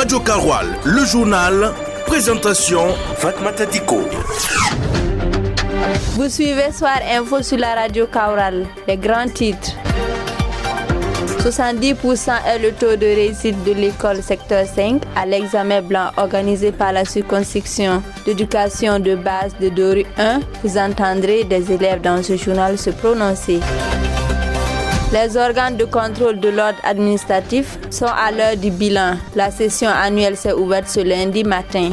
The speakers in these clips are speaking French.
Radio Karoual, le journal, présentation Fatmata Diko. Vous suivez Soir Info sur la Radio Karoual, les grands titres. 70% est le taux de réussite de l'école secteur 5 à l'examen blanc organisé par la circonscription d'éducation de base de Dori 1. Vous entendrez des élèves dans ce journal se prononcer. Les organes de contrôle de l'ordre administratif sont à l'heure du bilan. La session annuelle s'est ouverte ce lundi matin.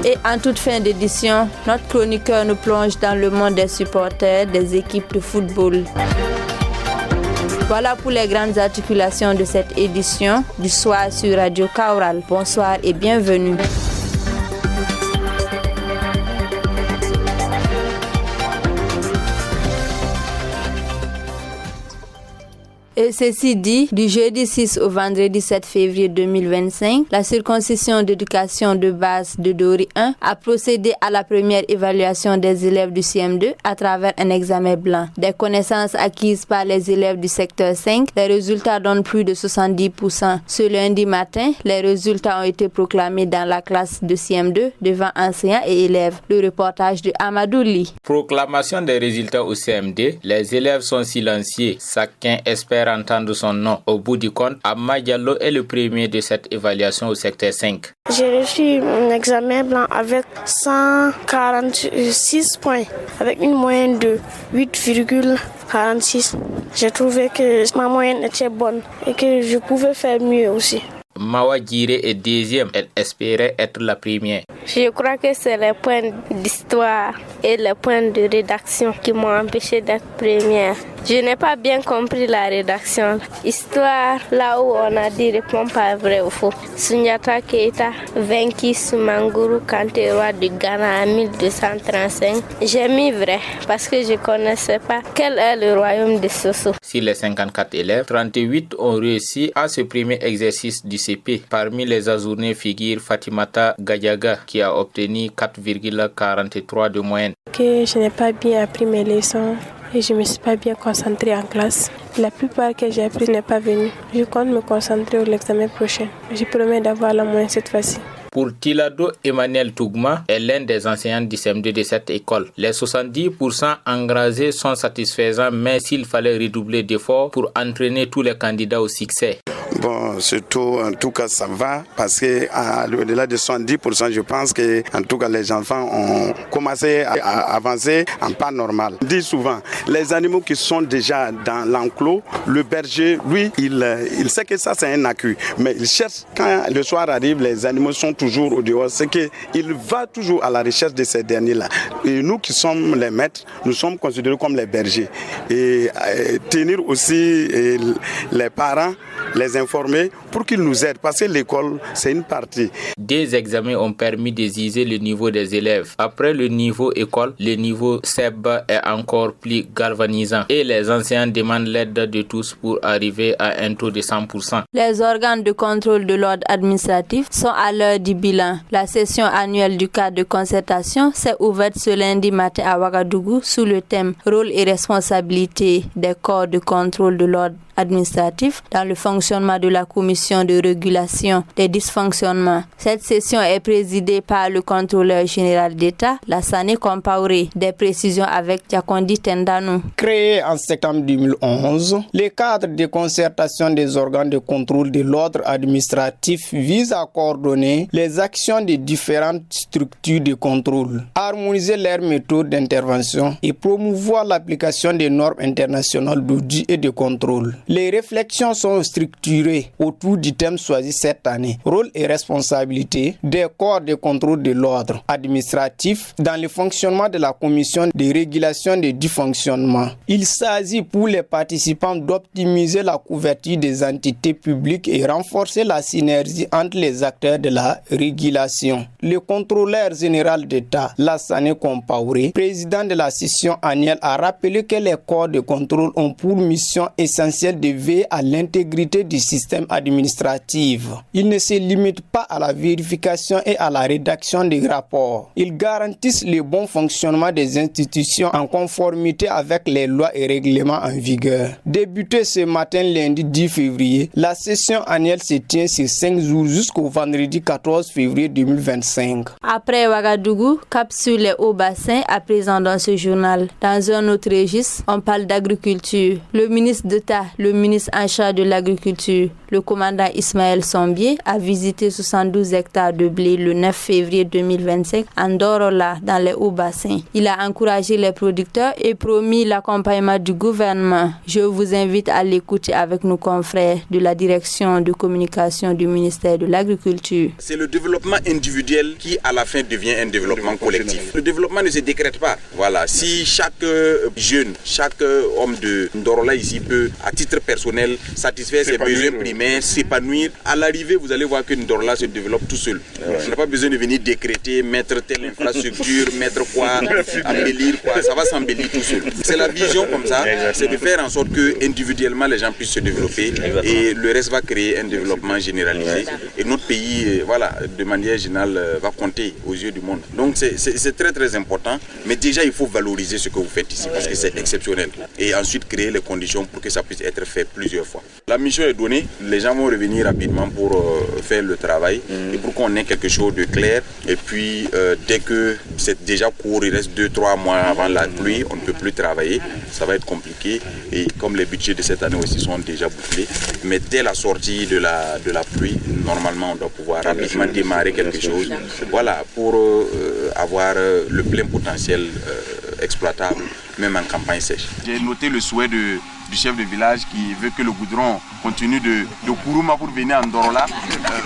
Et en toute fin d'édition, notre chroniqueur nous plonge dans le monde des supporters des équipes de football. Voilà pour les grandes articulations de cette édition du soir sur Radio Karoual. Bonsoir et bienvenue. Et ceci dit, du jeudi 6 au vendredi 7 février 2025, la circoncision d'éducation de base de Dori 1 a procédé à la première évaluation des élèves du CM2 à travers un examen blanc. Des connaissances acquises par les élèves du secteur 5, les résultats donnent plus de 70%. Ce lundi matin, les résultats ont été proclamés dans la classe de CM2 devant enseignants et élèves. Le reportage de Amadou Li. Proclamation des résultats au CM2, les élèves sont silencieux. Chacun espère entendre son nom. Au bout du compte, Amma Diallo est le premier de cette évaluation au secteur 5. J'ai reçu un examen blanc avec 146 points, avec une moyenne de 8,46. J'ai trouvé que ma moyenne était bonne et que je pouvais faire mieux aussi. Mawa Djire est deuxième. Elle espérait être la première. Je crois que c'est les points d'histoire et les points de rédaction qui m'ont empêché d'être première. Je n'ai pas bien compris la rédaction. Histoire, là où on a dit répond pas vrai ou faux. Sundiata Keita vaincu Soumanguru Kanté, roi du Ghana en 1235. J'ai mis vrai parce que je connaissais pas quel est le royaume de Soso. Sur les 54 élèves, 38 ont réussi à ce premier exercice du CP. Parmi les ajournés figure Fatimata Gadiaga qui a obtenu 4,43 de moyenne. Que je n'ai pas bien appris mes leçons et je ne me suis pas bien concentrée en classe. La plupart que j'ai appris n'est pas venue. Je compte me concentrer pour l'examen prochain. Je promets d'avoir la moyenne cette fois-ci. Pour Tilado Emmanuel Tougma est l'un des enseignants du CM2 de cette école. Les 70% engrasés sont satisfaisants, mais s'il fallait redoubler d'efforts pour entraîner tous les candidats au succès. Bon, surtout, en tout cas, ça va parce que au-delà de 70%, je pense que, en tout cas, les enfants ont commencé à avancer en pas normal. Je dis souvent, les animaux qui sont déjà dans l'enclos, le berger, lui, il sait que ça, c'est un acquis. Mais il cherche, quand le soir arrive, les animaux sont toujours au dehors. C'est qu'il va toujours à la recherche de ces derniers-là. Et nous qui sommes les maîtres, nous sommes considérés comme les bergers. Et tenir aussi les parents, les informer pour qu'ils nous aident parce que l'école c'est une partie. Des examens ont permis de juger le niveau des élèves. Après le niveau école, le niveau SEB est encore plus galvanisant et les enseignants demandent l'aide de tous pour arriver à un taux de 100%. Les organes de contrôle de l'ordre administratif sont à l'heure du bilan. La session annuelle du cadre de concertation s'est ouverte ce lundi matin à Ouagadougou sous le thème rôle et responsabilité des corps de contrôle de l'ordre administratif dans le fonctionnement de la commission de régulation des dysfonctionnements. Cette session est présidée par le contrôleur général d'État, Lassane Compaoré. Des précisions avec Diakondi Tendanou. Créé en septembre 2011, le cadre de concertation des organes de contrôle de l'ordre administratif vise à coordonner les actions des différentes structures de contrôle, harmoniser leurs méthodes d'intervention et promouvoir l'application des normes internationales d'audit et de contrôle. Les réflexions sont structurées autour du thème choisi cette année, rôle et responsabilité des corps de contrôle de l'ordre administratif dans le fonctionnement de la commission de régulation des dysfonctionnements. Il s'agit pour les participants d'optimiser la couverture des entités publiques et renforcer la synergie entre les acteurs de la régulation. Le contrôleur général d'État, Lassane Compaoré, président de la session annuelle, a rappelé que les corps de contrôle ont pour mission essentielle de veiller à l'intégrité du système administratif administrative. Ils ne se limitent pas à la vérification et à la rédaction des rapports. Ils garantissent le bon fonctionnement des institutions en conformité avec les lois et règlements en vigueur. Débutée ce matin lundi 10 février, la session annuelle se tient sur 5 jours jusqu'au vendredi 14 février 2025. Après Ouagadougou, cap sur les hauts bassins à présent dans ce journal. Dans un autre registre, on parle d'agriculture. Le ministre d'État, le ministre en charge de l'agriculture, le commandant Ismaël Sombier, a visité 72 hectares de blé le 9 février 2025 en Dorola, dans les hauts bassins. Il a encouragé les producteurs et promis l'accompagnement du gouvernement. Je vous invite à l'écouter avec nos confrères de la direction de communication du ministère de l'Agriculture. C'est le développement individuel qui à la fin devient un développement collectif. Le développement ne se décrète pas. Voilà, si chaque jeune, chaque homme de Ndorola ici peut à titre personnel satisfaire ses besoins primaires, s'épanouir, à l'arrivée vous allez voir que Ndorola se développe tout seul. On n'a pas besoin de venir décréter, mettre telle infrastructure, mettre quoi, embellir quoi, ça va s'embellir tout seul. C'est la vision comme ça, c'est de faire en sorte que individuellement les gens puissent se développer et le reste va créer un développement généralisé et notre pays, voilà, de manière générale va compter aux yeux du monde. Donc c'est très très important, mais déjà il faut valoriser ce que vous faites ici parce que c'est exceptionnel et ensuite créer les conditions pour que ça puisse être fait plusieurs fois. La mission est donnée, les gens vont revenir rapidement pour faire le travail et pour qu'on ait quelque chose de clair et puis dès que c'est déjà court, il reste 2-3 mois avant la pluie, on ne peut plus travailler, ça va être compliqué et comme les budgets de cette année aussi sont déjà bouclés, mais dès la sortie de la pluie, normalement on doit pouvoir rapidement démarrer quelque chose, voilà, pour avoir le plein potentiel exploitable, même en campagne sèche. J'ai noté le souhait du chef de village qui veut que le goudron continue de Kourouma pour venir en Ndorola.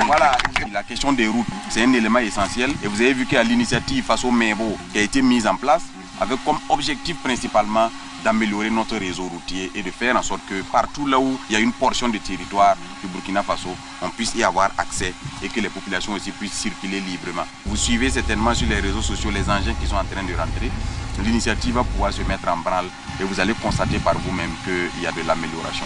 Voilà, la question des routes, c'est un élément essentiel. Et vous avez vu qu'il y a l'initiative Faso Mebo qui a été mise en place avec comme objectif principalement d'améliorer notre réseau routier et de faire en sorte que partout là où il y a une portion de territoire du Burkina Faso, on puisse y avoir accès et que les populations aussi puissent circuler librement. Vous suivez certainement sur les réseaux sociaux les engins qui sont en train de rentrer. L'initiative va pouvoir se mettre en branle et vous allez constater par vous-même qu'il y a de l'amélioration.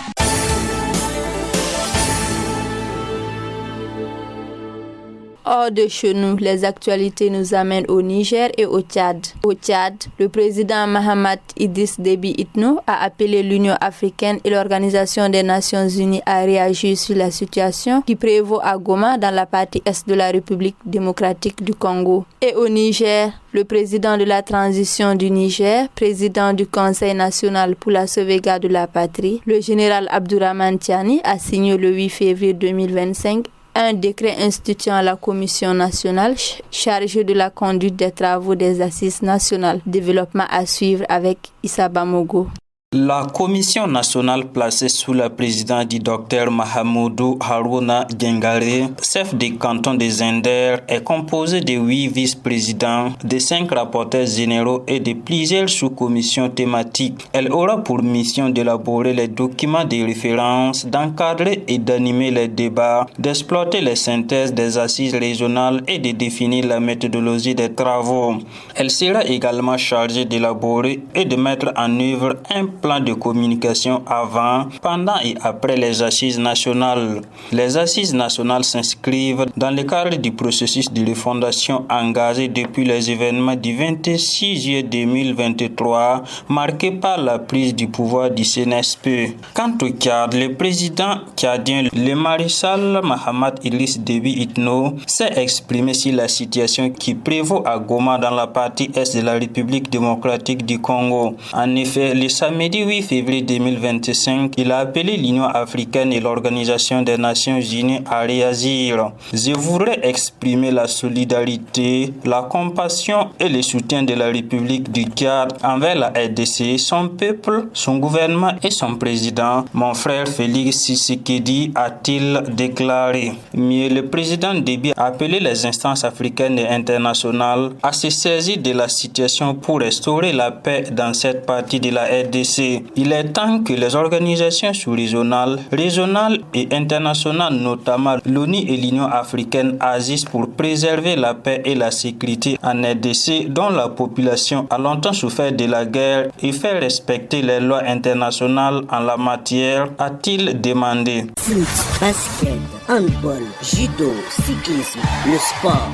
Hors de chez nous, les actualités nous amènent au Niger et au Tchad. Au Tchad, le président Mahamat Idriss Déby Itno a appelé l'Union africaine et l'Organisation des Nations Unies à réagir sur la situation qui prévaut à Goma dans la partie est de la République démocratique du Congo. Et au Niger, le président de la transition du Niger, président du Conseil national pour la sauvegarde de la patrie, le général Abdourahmane Tiani, a signé le 8 février 2025 un décret instituant la Commission nationale chargée de la conduite des travaux des assises nationales. Développement à suivre avec Issa Bamogo. La commission nationale placée sous la présidence du docteur Mahamoudou Harouna Gengare, chef du canton des Zender, est composée de 8 vice-présidents, de 5 rapporteurs généraux et de plusieurs sous-commissions thématiques. Elle aura pour mission d'élaborer les documents de référence, d'encadrer et d'animer les débats, d'exploiter les synthèses des assises régionales et de définir la méthodologie des travaux. Elle sera également chargée d'élaborer et de mettre en œuvre un plan de communication avant, pendant et après les assises nationales. Les assises nationales s'inscrivent dans le cadre du processus de refondation engagé depuis les événements du 26 juillet 2023, marqué par la prise du pouvoir du CNSP. Quant au Tchad, le président tchadien, le maréchal Mahamat Idriss Déby Itno, s'est exprimé sur la situation qui prévaut à Goma dans la partie est de la République démocratique du Congo. En effet, le samedi 8 février 2025, il a appelé l'Union africaine et l'Organisation des Nations Unies à réagir. Je voudrais exprimer la solidarité, la compassion et le soutien de la République du Tchad envers la RDC, son peuple, son gouvernement et son président, mon frère Félix Tshisekedi, a-t-il déclaré. Mais le président Déby a appelé les instances africaines et internationales à se saisir de la situation pour restaurer la paix dans cette partie de la RDC. RDC. Il est temps que les organisations sous-régionales, régionales et internationales, notamment l'ONU et l'Union africaine, agissent pour préserver la paix et la sécurité en RDC, dont la population a longtemps souffert de la guerre, et faire respecter les lois internationales en la matière, a-t-il demandé. Foot, basket, handball, judo, cyclisme, le sport.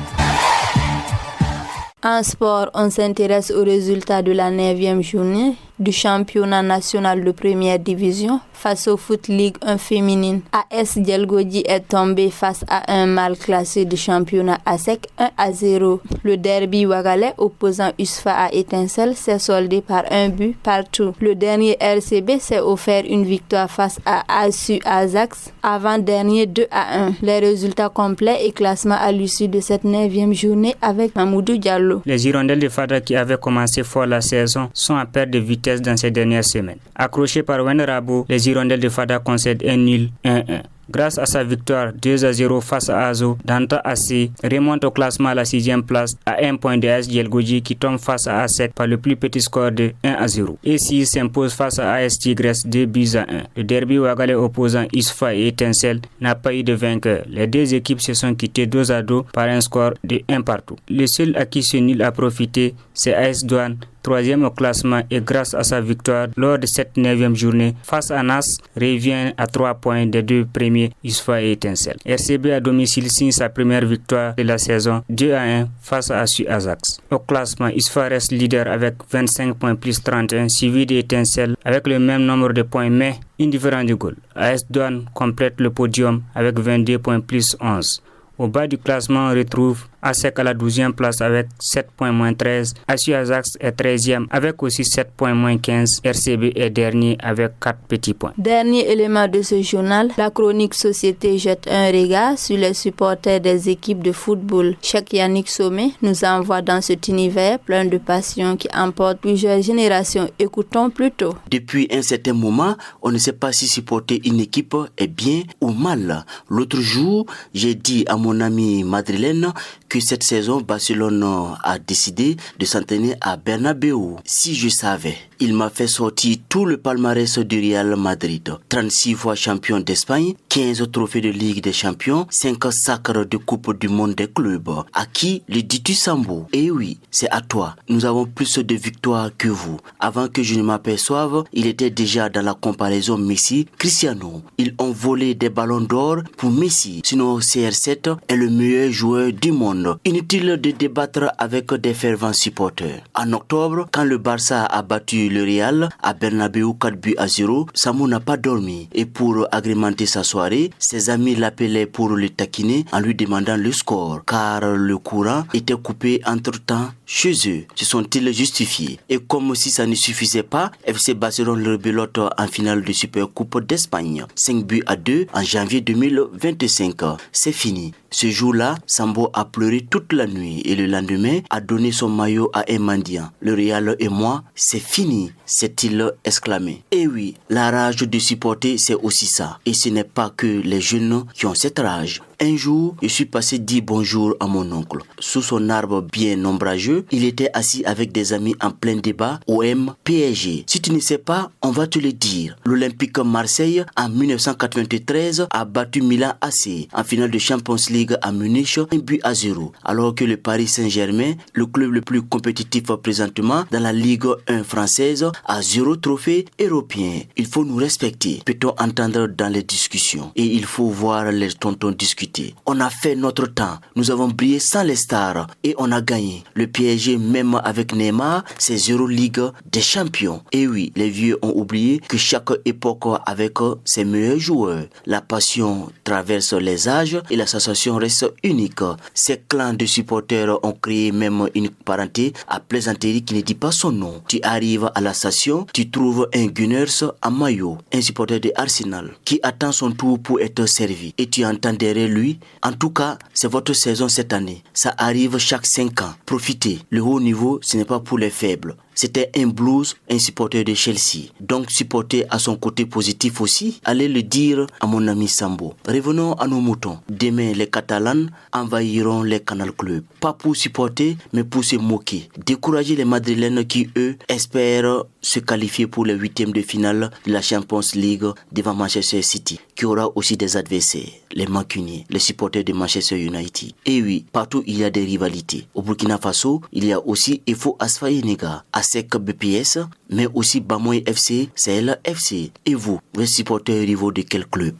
En sport, on s'intéresse aux résultats de la 9e journée du championnat national de première division face au Foot League 1 féminine. AS Djelgodji est tombé face à un mal classé du championnat ASEC 1-0. Le derby ouagalais opposant USFA à Étincelle s'est soldé par un but partout. Le dernier RCB s'est offert une victoire face à ASU Ajax, avant-dernier 2-1. Les résultats complets et classement à l'issue de cette 9e journée avec Mamoudou Diallo. Les Hirondelles de Fada qui avaient commencé fort la saison sont à perte de vitesse dans ces dernières semaines. Accrochés par Wenrabo, les Hirondelles de Fada concèdent un nul 1-1. Grâce à sa victoire 2-0 face à Azo, Danta AC remonte au classement à la 6e place à 1 point de AS Djelgodji qui tombe face à A7 par le plus petit score de 1-0. Et s'il s'impose face à AS Tigres 2-1. Le derby ouagalais opposant ISFA et Étincelle n'a pas eu de vainqueur. Les deux équipes se sont quittées dos à dos par un score de 1 partout. Le seul à qui ce nul a profité, c'est AS Douane, 3e au classement, et grâce à sa victoire lors de cette 9e journée face à Nas, revient à 3 points des deux premiers, ISFA et Étincelle. RCB à domicile signe sa première victoire de la saison 2-1 face à ASU Ajax. Au classement, ISFA reste leader avec 25 points plus 31, suivi d'Étincelle avec le même nombre de points mais indifférent du goal. AS Douane complète le podium avec 22 points plus 11. Au bas du classement, on retrouve ASEC à la 12e place avec 7 points moins 13. ASU Ajax est 13e avec aussi 7 points moins 15. RCB est dernier avec 4 petits points. Dernier élément de ce journal, la chronique Société jette un regard sur les supporters des équipes de football. Cheikh Yannick Somé nous envoie dans cet univers plein de passion qui emporte plusieurs générations. Écoutons plutôt. Depuis un certain moment, on ne sait pas si supporter une équipe est bien ou mal. L'autre jour, j'ai dit à mon ami madrilène que cette saison, Barcelone a décidé de s'entraîner à Bernabéu. Si je savais, il m'a fait sortir tout le palmarès du Real Madrid. 36 fois champion d'Espagne, 15 trophées de Ligue des Champions, 5 sacres de Coupe du Monde des clubs. À qui le dis-tu, Sambo? Eh oui, c'est à toi. Nous avons plus de victoires que vous. Avant que je ne m'aperçoive, il était déjà dans la comparaison Messi-Cristiano. Ils ont volé des ballons d'or pour Messi. Sinon, CR7 est le meilleur joueur du monde. Inutile de débattre avec des fervents supporters. En octobre, quand le Barça a battu le Real à Bernabéu 4-0, Samu n'a pas dormi. Et pour agrémenter sa soirée, ses amis l'appelaient pour le taquiner en lui demandant le score, car le courant était coupé entre-temps chez eux. Se sont-ils justifiés? Et comme si ça ne suffisait pas, FC Barcelone le rebelote en finale de Supercoupe d'Espagne. 5-2 en janvier 2025. C'est fini. Ce jour-là, Sambo a pleuré toute la nuit et le lendemain a donné son maillot à un mendiant. Le Real et moi, c'est fini, s'est-il exclamé. Et oui, la rage de supporter, c'est aussi ça. Et ce n'est pas que les jeunes qui ont cette rage. Un jour, je suis passé dire bonjour à mon oncle. Sous son arbre bien ombrageux, il était assis avec des amis en plein débat OM PSG. Si tu ne sais pas, on va te le dire. L'Olympique Marseille, en 1993, a battu Milan AC en finale de Champions League à Munich 1-0. Alors que le Paris Saint-Germain, le club le plus compétitif présentement dans la Ligue 1 française, a 0 trophée européen. Il faut nous respecter. Peut-on entendre dans les discussions? Et il faut voir les tontons discuter. On a fait notre temps. Nous avons brillé sans les stars et on a gagné. Le PSG, même avec Neymar, c'est 0 Ligue des Champions. Et oui, les vieux ont oublié que chaque époque avec ses meilleurs joueurs. La passion traverse les âges et l'association reste unique. Ces clans de supporters ont créé même une parenté à plaisanterie qui ne dit pas son nom. Tu arrives à la station, tu trouves un Gunners en maillot, un supporter de Arsenal qui attend son tour pour être servi. Et tu entends derrière lui, en tout cas, c'est votre saison cette année. Ça arrive chaque 5 ans. Profitez. Le haut niveau, ce n'est pas pour les faibles. c'était un blues, un supporter de Chelsea. Donc supporter à son côté positif aussi, allez le dire à mon ami Sambo. Revenons à nos moutons. Demain, les Catalans envahiront les Canal Club. Pas pour supporter, mais pour se moquer. Décourager les Madrilènes qui, eux, espèrent se qualifier pour les 8e de finale de la Champions League devant Manchester City, qui aura aussi des adversaires, les Mancuniers, les supporters de Manchester United. Et oui, partout il y a des rivalités. Au Burkina Faso, il y a aussi EFO Asfaï Nega, ASEC BPS, mais aussi Bamoy FC, CL FC. Et vous êtes supporters rivaux de quel club?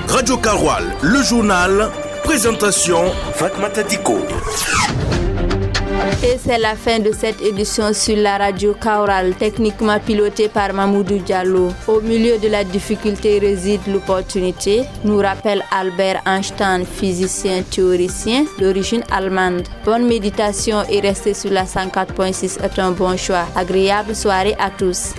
Radio Karoual, le journal, présentation Fatmata Diko. Et c'est la fin de cette édition sur la radio Kaoural, techniquement pilotée par Mamoudou Diallo. Au milieu de la difficulté réside l'opportunité, nous rappelle Albert Einstein, physicien théoricien d'origine allemande. Bonne méditation et restez sur la 104.6 est un bon choix. Agréable soirée à tous.